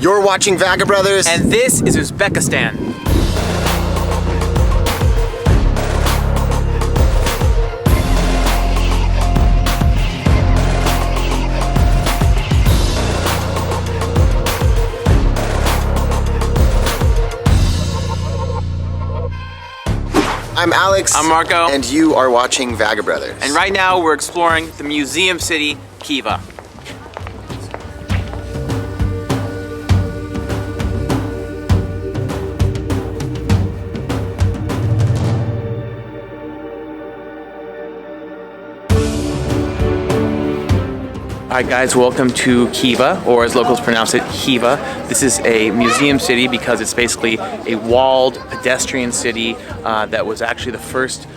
You're watching Vagabrothers. And this is Uzbekistan. I'm Alex. I'm Marko. And you are watching Vagabrothers. And right now we're exploring the museum city, Khiva. Alright guys, welcome to Khiva, or as locals pronounce it, Khiva. This is a museum city because it's basically a walled pedestrian city that was actually the first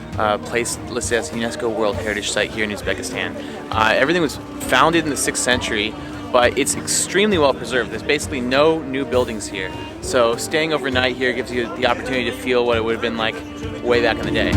place listed as a UNESCO World Heritage Site here in Uzbekistan. Everything was founded in the 6th century, but it's extremely well preserved. There's basically no new buildings here. So staying overnight here gives you the opportunity to feel what it would have been like way back in the day.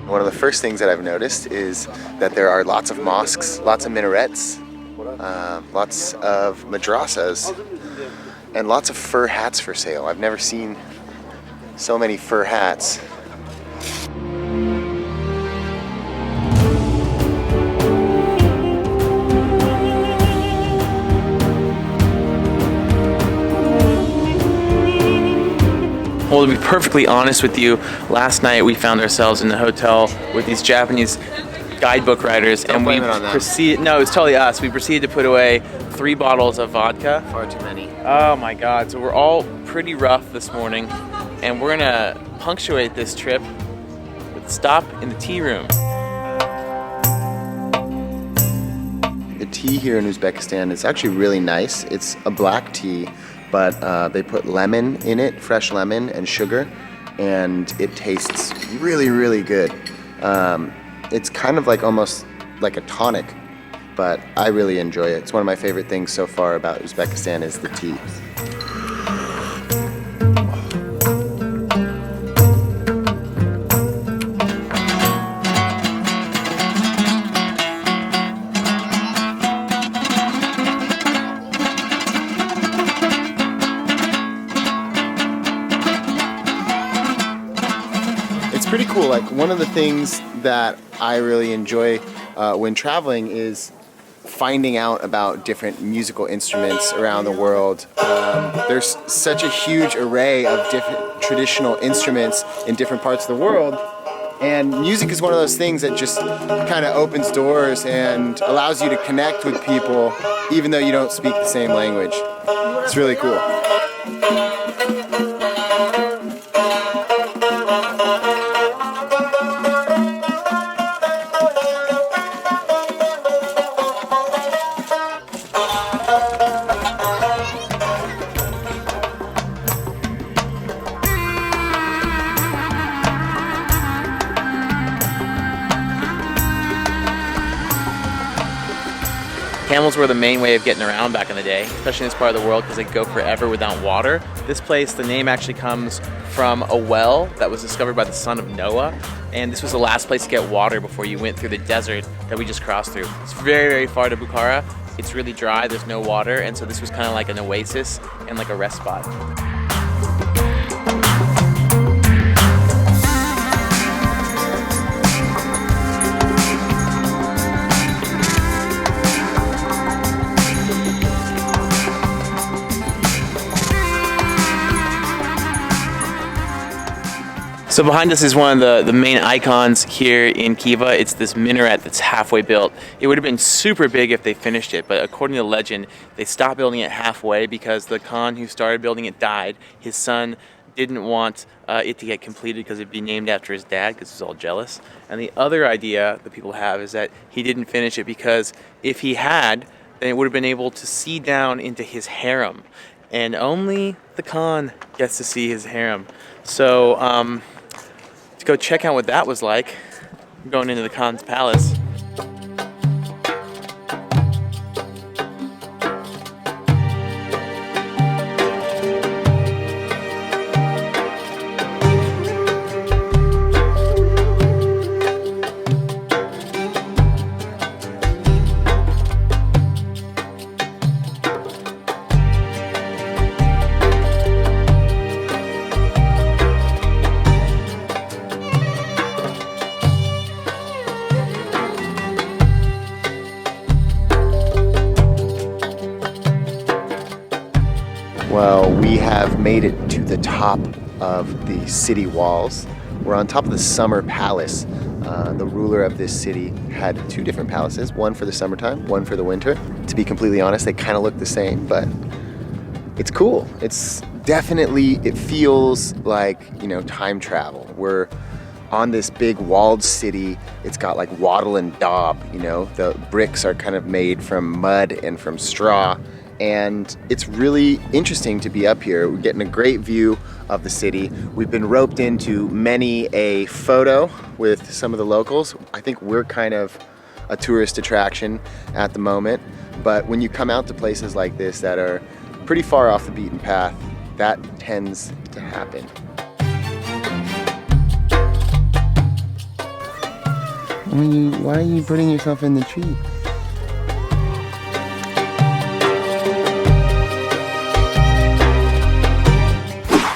One of the first things that I've noticed is that there are lots of mosques, lots of minarets, lots of madrasas, and lots of fur hats for sale. I've never seen so many fur hats. Well, to be perfectly honest with you, last night we found ourselves in the hotel with these Japanese guidebook writers, and we proceeded. No, it's totally us. We proceeded to put away 3 bottles of vodka. Far too many. Oh my God! So we're all pretty rough this morning, and we're gonna punctuate this trip with a stop in the tea room. The tea here in Uzbekistan is actually really nice. It's a black tea, but they put lemon in it, fresh lemon and sugar, and it tastes really, really good. It's kind of like almost like a tonic, but I really enjoy it. It's one of my favorite things so far about Uzbekistan is the tea. Pretty cool. Like, one of the things that I really enjoy when traveling is finding out about different musical instruments around the world. There's such a huge array of different traditional instruments in different parts of the world, and music is one of those things that just kind of opens doors and allows you to connect with people even though you don't speak the same language. It's really cool. Camels were the main way of getting around back in the day, especially in this part of the world because they go forever without water. This place, the name actually comes from a well that was discovered by the son of Noah, and this was the last place to get water before you went through the desert that we just crossed through. It's very, very far to Bukhara. It's really dry, there's no water, and so this was kind of like an oasis and like a rest spot. So behind us is one of the main icons here in Khiva. It's this minaret that's halfway built. It would have been super big if they finished it, but according to legend, they stopped building it halfway because the Khan who started building it died. His son didn't want it to get completed because it'd be named after his dad because he's all jealous. And the other idea that people have is that he didn't finish it because if he had, then it would have been able to see down into his harem. And only the Khan gets to see his harem. So, to go check out what that was like, I'm going into the Khan's palace. We have made it to the top of the city walls. We're on top of the summer palace. The ruler of this city had two different palaces, one for the summertime, one for the winter. To be completely honest, they kind of look the same, but it's cool. It's definitely, it feels like, you know, time travel. We're on this big walled city. It's got like wattle and daub, you know, the bricks are kind of made from mud and from straw. And it's really interesting to be up here. We're getting a great view of the city. We've been roped into many a photo with some of the locals. I think we're kind of a tourist attraction at the moment. But when you come out to places like this that are pretty far off the beaten path, that tends to happen. Why are you putting yourself in the tree?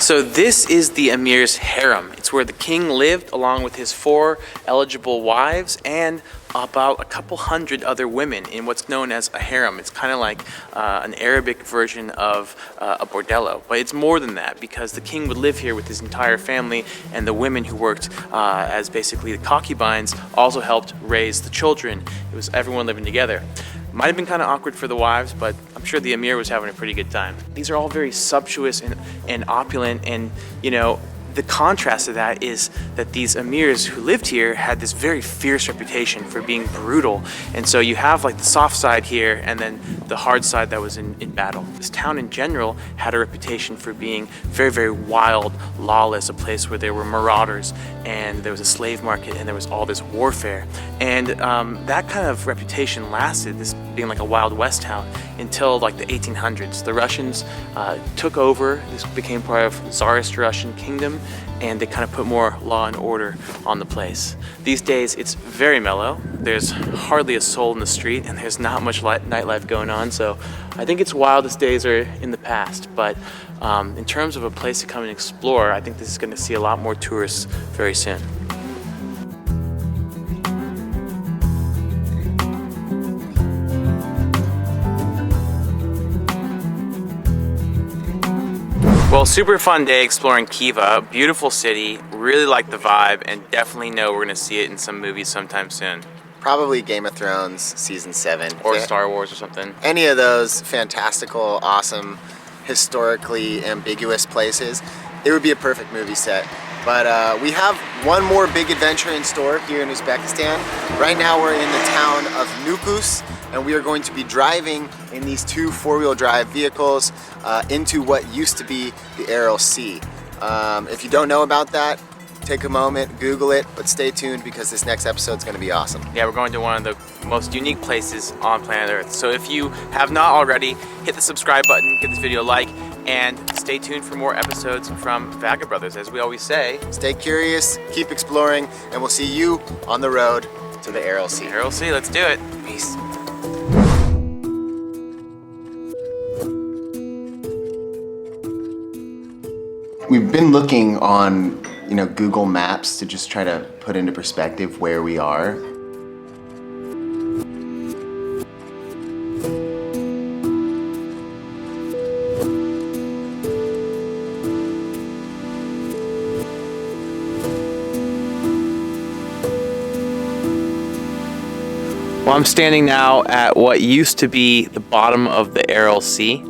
So this is the Emir's harem. It's where the king lived along with his 4 eligible wives and about a couple hundred other women in what's known as a harem. It's kind of like an Arabic version of a bordello, but it's more than that because the king would live here with his entire family, and the women who worked as basically the concubines also helped raise the children. It was everyone living together. Might have been kind of awkward for the wives, but I'm sure the Emir was having a pretty good time. These are all very sumptuous and opulent, and you know, the contrast to that is that these emirs who lived here had this very fierce reputation for being brutal. And so you have like the soft side here and then the hard side that was in battle. This town in general had a reputation for being very, very wild, lawless, a place where there were marauders and there was a slave market and there was all this warfare. And that kind of reputation lasted, this being like a Wild West town, until like the 1800s. The Russians took over. This became part of Tsarist Russian kingdom, and they kind of put more law and order on the place. These days it's very mellow. There's hardly a soul in the street and there's not much nightlife going on, so I think its wildest days are in the past. But in terms of a place to come and explore, I think this is going to see a lot more tourists very soon. Well, super fun day exploring Khiva, beautiful city, really like the vibe, and definitely know we're gonna see it in some movies sometime soon. Probably Game of Thrones season 7. Or Star Wars or something. Any of those fantastical, awesome, historically ambiguous places, it would be a perfect movie set. But we have one more big adventure in store here in Uzbekistan. Right now we're in the town of Nukus, and we are going to be driving in these 2 4-wheel drive vehicles into what used to be the Aral Sea. If you don't know about that, take a moment, Google it, but stay tuned because this next episode is going to be awesome. Yeah, we're going to one of the most unique places on planet Earth. So if you have not already, hit the subscribe button, give this video a like, and stay tuned for more episodes from Vagabrothers. As we always say, stay curious, keep exploring, and we'll see you on the road to the Aral Sea. Aral Sea, let's do it. Peace. We've been looking on, you know, Google Maps to just try to put into perspective where we are. Well, I'm standing now at what used to be the bottom of the Aral Sea.